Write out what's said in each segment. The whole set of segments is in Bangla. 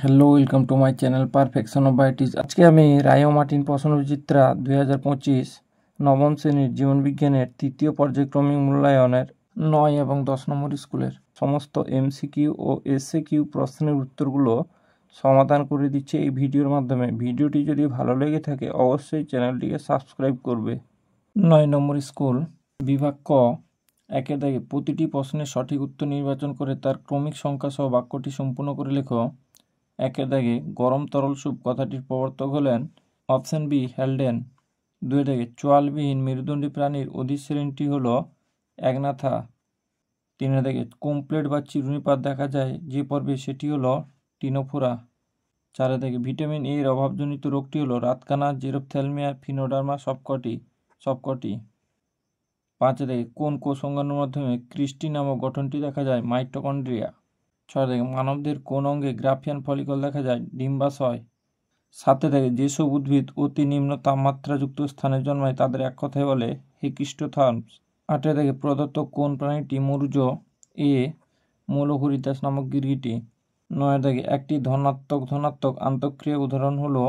Hello, welcome to my channel perfection of বায়োটিজ। আজকে আমি রায় ও মার্টিন প্রশ্নবিচিত্রা 2025 নবম শ্রেণীর জীবনবিজ্ঞানের তৃতীয় পর্যায়ক্রমিক মূল্যায়নের 9 এবং 10 নম্বর স্কুলের সমস্ত এমসিকিউ ও এসএকিউ প্রশ্নের উত্তরগুলো সমাধান করে দিচ্ছে এই ভিডিওর মাধ্যমে। ভিডিওটি যদি ভালো লেগে থাকে অবশ্যই চ্যানেলটিকে সাবস্ক্রাইব করবে। 9 নম্বর স্কুল, বিভাগ ক। একে দাগে প্রতিটি প্রশ্নের সঠিক উত্তর নির্বাচন করে তার ক্রমিক সংখ্যা সহ বাক্যটি সম্পূর্ণ করে লেখো। একে দাগে গরম তরল স্যুপ কথাটির প্রবর্তক হলেন অপশন বি হ্যালডেন। 2 দাগে চোয়ালবিহীন মেরুদণ্ডী প্রাণীর অধিশ্রেণীটি হল একনাথা। 3 দাগে কমপ্লেট বা চিরুনিপাত দেখা যায় যে পর্বে সেটি হল টিনোফোরা। 4 দাগে ভিটামিন এর অভাবজনিত রোগটি হল রাতকানা, জেরপ্থ্যালমিয়া, ফিনোডার্মা সবকটি। 5 দাগে কোন কোষ অঙ্গাণুর মাধ্যমে ক্রিস্টি নামক গঠনটি দেখা যায়? মাইটোকন্ড্রিয়া। 6 দাগে মানবদের কোন অঙ্গে গ্রাফিয়ান ফলিকল দেখা যায়? ডিম্বাশয়। 7 দাগে যেসব উদ্ভিদ অতি নিম্ন তাপমাত্রাযুক্ত স্থানে জন্মায় তাদের এক কথায় বলে হেকিস্টোথার্মস। 8 দাগে প্রদত্ত কোন প্রাণীটি মৌর্য এ মৌলহরিদাস নামক গিরগিটি। 9 দাগে একটি ধনাত্মক আন্তঃক্রিয়া উদাহরণ হলো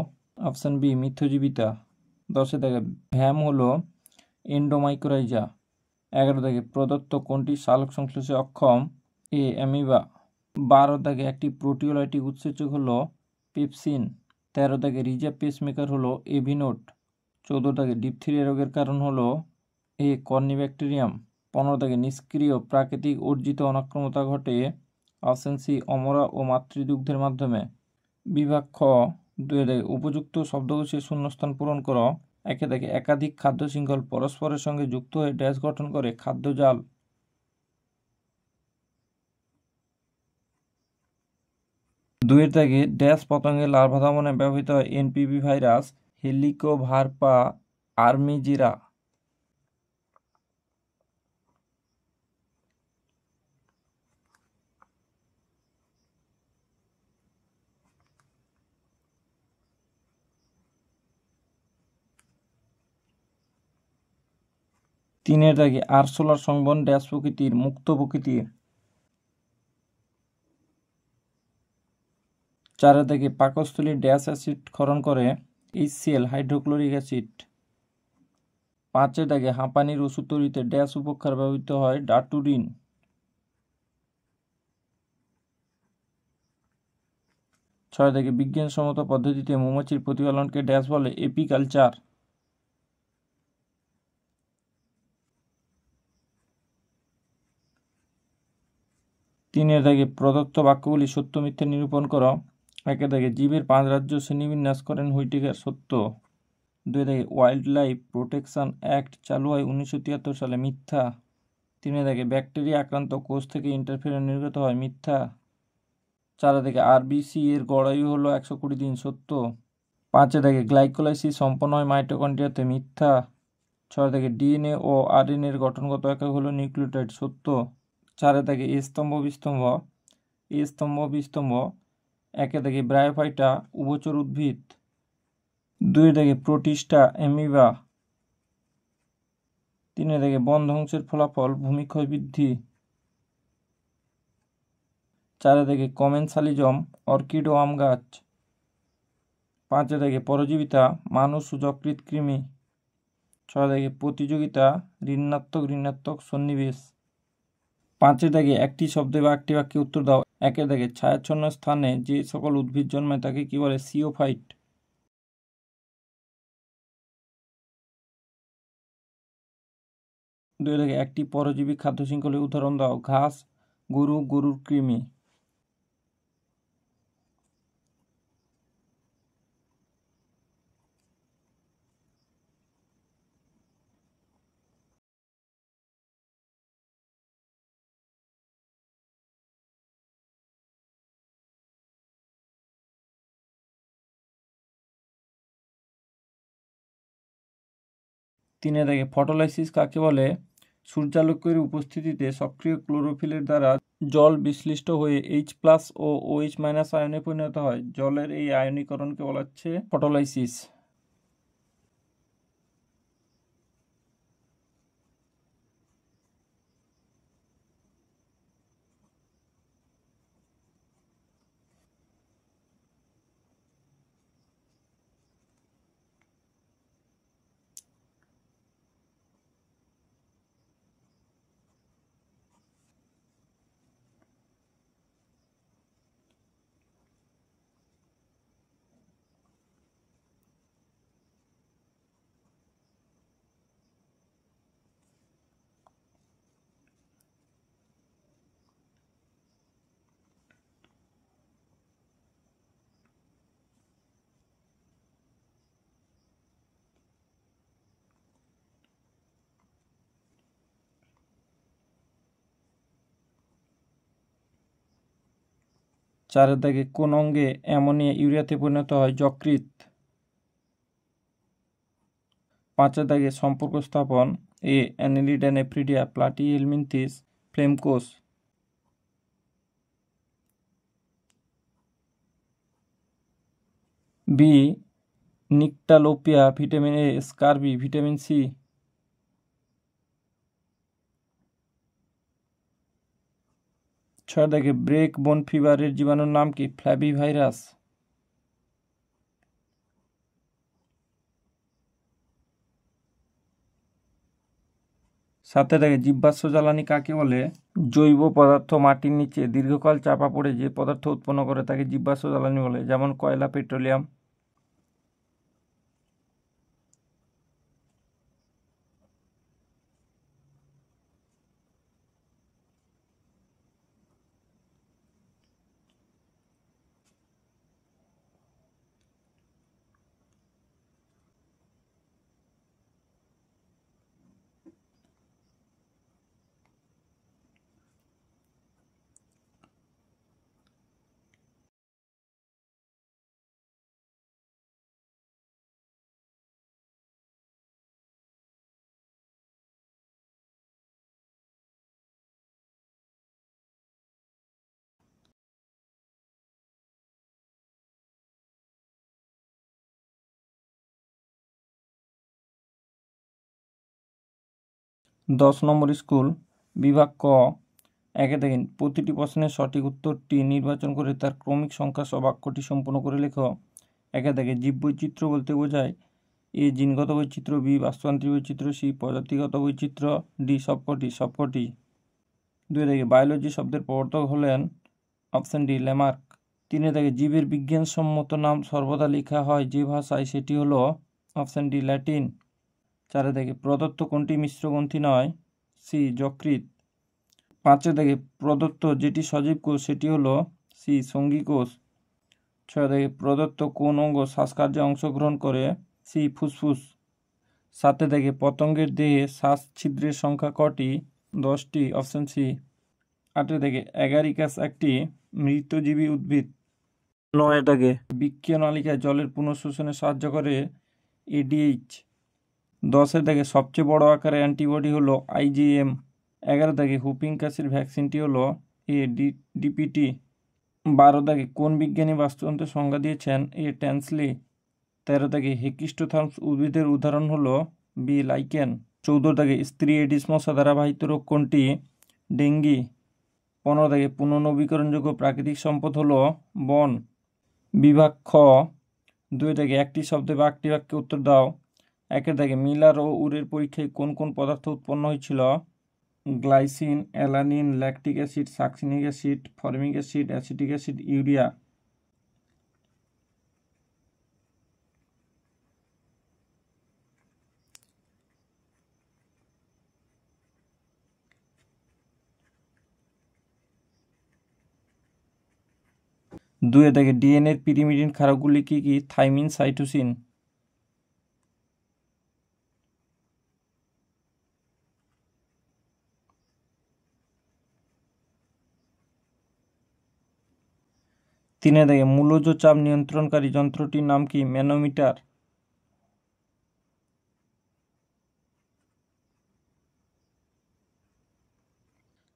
অপশন বি মিথ্যজীবিতা। 10 দাগে ভ্যাম হলো এন্ডোমাইকোরাইজা। 11 দাগে প্রদত্ত কোনটি সালোক সংশ্লেষে অক্ষম? এ অ্যামিবা। 12 দাগে একটি প্রোটিওলাইটিক উৎসেচক হলো পেপসিন। 13 দাগে রিজার্ভ পেসমেকার হলো এভিনোট। 14 দাগে ডিপথিরিয়া রোগের কারণ হলো এ কর্নিব্যাকটেরিয়াম। 15 দাগে নিষ্ক্রিয় প্রাকৃতিক অর্জিত অনাক্রমতা ঘটে অপশন সি অমরা ও মাতৃদুগ্ধের মাধ্যমে। বিভাগ খ। 2 দাগে উপযুক্ত শব্দকোষের শূন্যস্থান পূরণ করো। একে দাগে একাধিক খাদ্য শৃঙ্খল পরস্পরের সঙ্গে যুক্ত হয়ে ড্যাশ গঠন করে খাদ্য জাল। 2 দাগে ড্যাশ পতঙ্গের লার্ভা দমনে ব্যবহৃত হয় এনপিভি ভাইরাস হেলিকোভারপা আর্মিজিরা। 3 দাগে আরশোলার সংবহন ড্যাশ প্রকৃতির? মুক্ত প্রকৃতির। 4 দাগে পাকস্থলী ড্যাশ অ্যাসিড ক্ষরণ করে? HCl hydrochloric acid. 5 দাগে হাঁপানির ওষুধ তৈরিতে ড্যাশ উপক্ষার ব্যবহৃত হয়? ডাটুরিন। 6 দাগে বিজ্ঞানসম্মত পদ্ধতিতে মৌমাছির প্রতিপালনকে ড্যাশ বলে? এপিকালচার। 3 দাগে প্রদত্ত বাক্যগুলি সত্য মিথ্যা নিরূপণ করো। 1 দাগে জীবের 5 রাজ্য শ্রেণীবিন্যাস করেন হুইটেকার, সত্য। 2 দাগে ওয়াইল্ড লাইফ প্রোটেকশন অ্যাক্ট চালু হয় 1973 সালে, মিথ্যা। 3 দাগে ব্যাকটেরিয়া আক্রান্ত কোষ থেকে ইন্টারফেরন নির্গত হয়, মিথ্যা। 4 দাগে আরবিসি এর গড় আয়ু হলো 120 দিন, সত্য। 5 দাগে গ্লাইকোলাইসিস সম্পন্ন হয় মাইটোকন্ড্রিয়াতে, মিথ্যা। 6 দাগে ডিএনএ ও আরএনএ এর গঠনগত একক হলো নিউক্লিওটাইড, সত্য। 4 দাগে এ স্তম্ভ বিস্তম্ভ। 1 দাগে ব্রায়োফাইটা উভচর উদ্ভিদ। 2 দাগে প্রোটিস্টা অ্যামিবা। 3 দাগে বন ধ্বংসের ফলাফল ভূমিক্ষয় বৃদ্ধি। 4 দাগে কমেনসালিজম অর্কিড ও আম গাছ। 5 দাগে পরজীবিতা মানুষ ও যকৃৎ কৃমি। 6 দাগে প্রতিযোগিতা ঋণাত্মক সন্নিবেশ। 5 দাগে একটি শব্দে বা একটি বাক্যে উত্তর দাও। 1 দাগে ছায়াচ্ছন্ন স্থানে যে সকল উদ্ভিদ জন্মায় তাকে কি বলে? সিওফাইট। 2 দাগে একটি পরজীবী খাদ্য শৃঙ্খলের উদাহরণ দাও। ঘাস, গরুর কৃমি। 3 দাগে ফটোলাইসিস কাকে বলে? সূর্যালোকের উপস্থিতিতে সক্রিয় ক্লোরোফিলের দ্বারা জল বিশ্লিষ্ট হয়ে H+ ও OH- আয়নে পরিণত হয়। জলের এই আয়নীকরণকে বলা হচ্ছে ফটোলাইসিস। 4 দাগে কোন অঙ্গে অ্যামোনিয়া ইউরিয়াতে পরিণত হয়? যকৃৎ। 5 দাগে সম্পর্ক স্থাপন। এ অ্যানেলিডা নেফ্রিডিয়া, প্লাটিহেলমিনথিস, ফ্লেমকোস। B nyctalopia, vitamin A. Scurvy, vitamin C. 6 দাগে ব্রেক বোন ফিভারের জীবাণুর নাম কি? ফ্ল্যাভিভাইরাস। 7 দাগে জীবাশ্ম জ্বালানি কাকে বলে? জৈব পদার্থ মাটির নিচে দীর্ঘকাল চাপা পড়ে যে পদার্থ উৎপন্ন করে তাকে জীবাশ্ম জ্বালানি বলে, যেমন কয়লা, পেট্রোলিয়াম। 10 নম্বর স্কুল। বিভাগ ক। 1 দেখেন, প্রতিটি প্রশ্নের সঠিক উত্তরটি নির্বাচন করে তার ক্রমিক সংখ্যা সহ বাক্যটি সম্পূর্ণ করে লেখো। 1 দেখে, জীববৈচিত্র্য বলতে বোঝায় এ জিনগত বৈচিত্র্য, বি বাস্তুতান্ত্রিক বৈচিত্র্য, সি প্রজাতিগত বৈচিত্র্য, ডি সবকটি। 2 দেখে, বায়োলজি শব্দের প্রবর্তক হলেন? Option D Lamarck. 3 দেখে, জীবের বিজ্ঞানসম্মত নাম সর্বদা লেখা হয় যে ভাষায় সেটি হলো? Option D Latin. 4 দেখে, প্রদত্ত কোনটি মিশ্র গ্রন্থি নয়? সি যকৃৎ। 5 দেখে, প্রদত্ত যেটি সজীব কোষ সেটি হলো? সি সঙ্গী কোষ। 6 দেখে, প্রদত্ত কোন অঙ্গ শ্বাসকার্যে অংশগ্রহণ করে? সি ফুসফুস। 7 দেখে, পতঙ্গের দেহে শ্বাস ছিদ্রের সংখ্যা কটি? 10টি। Option C. 8 দেখে, অ্যাগারিকাস একটি মৃতজীবী উদ্ভিদ। 9 দেখে, বৃক্কীয় নালিকায় জলের পুনঃশোষণে সাহায্য করে? এডিএইচ। 10 দেখে, সবচেয়ে বড় আকারের অ্যান্টিবডি হলো আইজিএম। 11 দেখে, হুপিং কাশির ভ্যাকসিনটি হলো? এ ডিপিটি। 12 দেখে, কোন বিজ্ঞানী বাস্তুতন্ত্রের সংজ্ঞা দিয়েছেন? এ ট্যান্সলি। 13 দেখে, হেকিস্টোথার্মস উদ্ভিদের উদাহরণ হলো? B lichen. 14 দেখে, স্ত্রী এডিস মশা দ্বারা বাহিত রোগ কোনটি? ডেঙ্গি। 15 দেখে, পুনর্নবীকরণযোগ্য প্রাকৃতিক সম্পদ হলো? বন। বিভাগ খ। 2 দেখে, একটি শব্দে বা একটি বাক্যে উত্তর দাও। 1 দেখে, মিলার ও উরের পরীক্ষায় কোন কোন পদার্থ উৎপন্ন হয়েছিল? Glycine, alanine, lactic acid, succinic acid, formic acid, acetic acid, urea. 2 দেখে, ডিএনএর পিরিমিডিন ক্ষারকগুলি কি কি? Thymine, cytosine. 3 দেখে, মূলজ চাপ নিয়ন্ত্রণকারী যন্ত্রটির নাম কি? ম্যানোমিটার।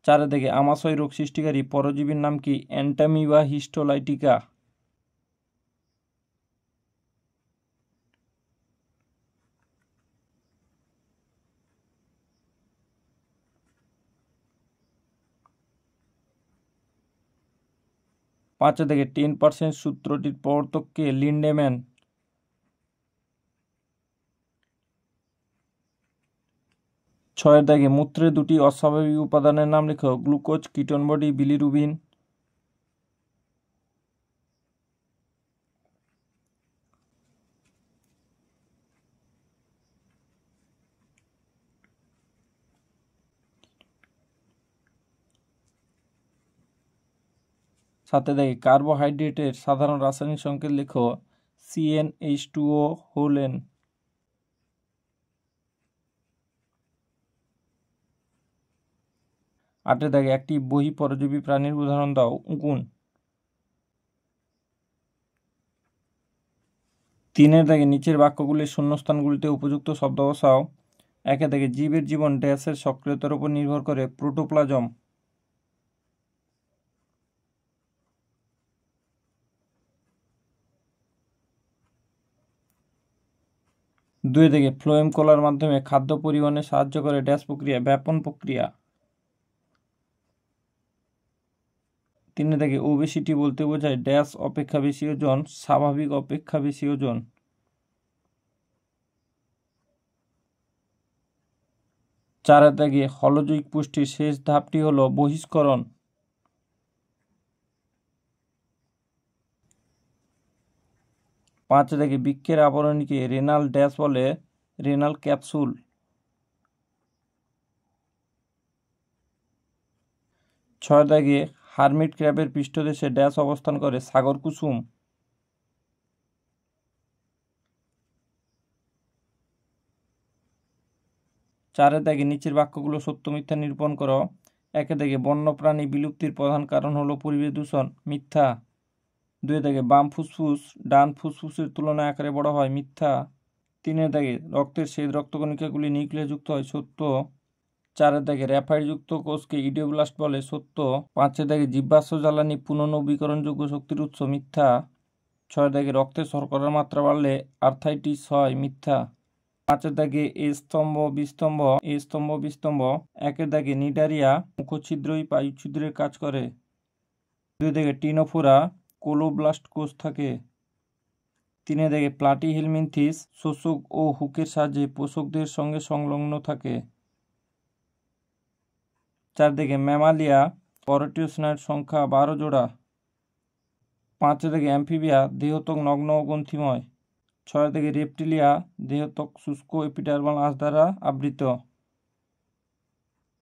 4 দেখে, আমাশয় রোগ সৃষ্টিকারী পরজীবীর নাম কি? Entamoeba histolytica. 5 দেখে, 10% সূত্রটির প্রবর্তক কে? লিন্ডেম্যান। 6 দেখে, মূত্রে দুটি অস্বাভাবিক উপাদানের নাম লেখো। Glucose, ketone body, bilirubin. 7 দেখে, কার্বোহাইড্রেটের সাধারণ রাসায়নিক সংকেত লেখো। CnH2O whole N। 8 দেখে, একটি বহিঃপরজীবী প্রাণীর উদাহরণ দাও। উকুন। 3 থেকে নিচের বাক্যগুলির শূন্যস্থানগুলিতে উপযুক্ত শব্দ বসাও। 1 থেকে জীবের জীবন ড্যাশের সক্রিয়তার উপর নির্ভর করে প্রোটোপ্লাজম। 2 থেকে ফ্লোয়েম কলার মাধ্যমে খাদ্য পরিবহনে সাহায্য করে ড্যাশ প্রক্রিয়া, ব্যাপন প্রক্রিয়া। 3 থেকে ওবেসিটি বলতে বোঝায় ড্যাশ অপেক্ষা বেশি ওজন, স্বাভাবিক অপেক্ষা বেশি ওজন। 4 থেকে হলজৈক পুষ্টির শেষ ধাপটি হলো বহিষ্করণ। 5 থেকে বৃক্কের আবরণীকে রেনাল ড্যাশ বলে, রেনাল ক্যাপসুল। 6 থেকে হার্মিট ক্র্যাবের পৃষ্ঠদেশে ড্যাশ অবস্থান করে, সাগর কুসুম। 4 থেকে নিচের বাক্যগুলো সত্য মিথ্যা নিরূপণ করো। 1 থেকে বন্যপ্রাণী বিলুপ্তির প্রধান কারণ হলো পরিবেশ দূষণ, মিথ্যা। 2 থেকে বাম ফুসফুস ডান ফুসফুসের তুলনায় আকারে বড় হয়, মিথ্যা। 3 থেকে রক্তের শ্বেত রক্তকণিকাগুলি নিউক্লিয়াসযুক্ত হয়, সত্য। 4 থেকে র্যাফাইডযুক্ত কোষকে ইডিওব্লাস্ট বলে, সত্য। 5 থেকে জীবাশ্ম জ্বালানি পুনর্নবীকরণযোগ্য শক্তির উৎস, মিথ্যা। 6 থেকে রক্তে শর্করার মাত্রা বাড়লে আর্থাইটিস হয়, মিথ্যা। 5 থেকে এ স্তম্ভ বিস্তম্ভ। 1 থেকে নিডারিয়া মুখছিদ্রই পায়ুছিদ্রের কাজ করে। 2 থেকে টিনোফোরা কোলোব্লাস্ট কোষ থাকে। 3 থেকে প্লাটিহেলমিনথিস শোষক ও হুকের সাহায্যে পোষকদের সঙ্গে সংলগ্ন থাকে। 4 থেকে ম্যামালিয়া করোটীয় স্নায়ুর সংখ্যা 12 জোড়া। 5 থেকে অ্যাম্ফিবিয়া দেহত্বক নগ্ন ও গ্রন্থিময়। 6 থেকে রেপ্টিলিয়া দেহত্বক শুষ্ক এপিডার্মাল আঁশ দ্বারা আবৃত।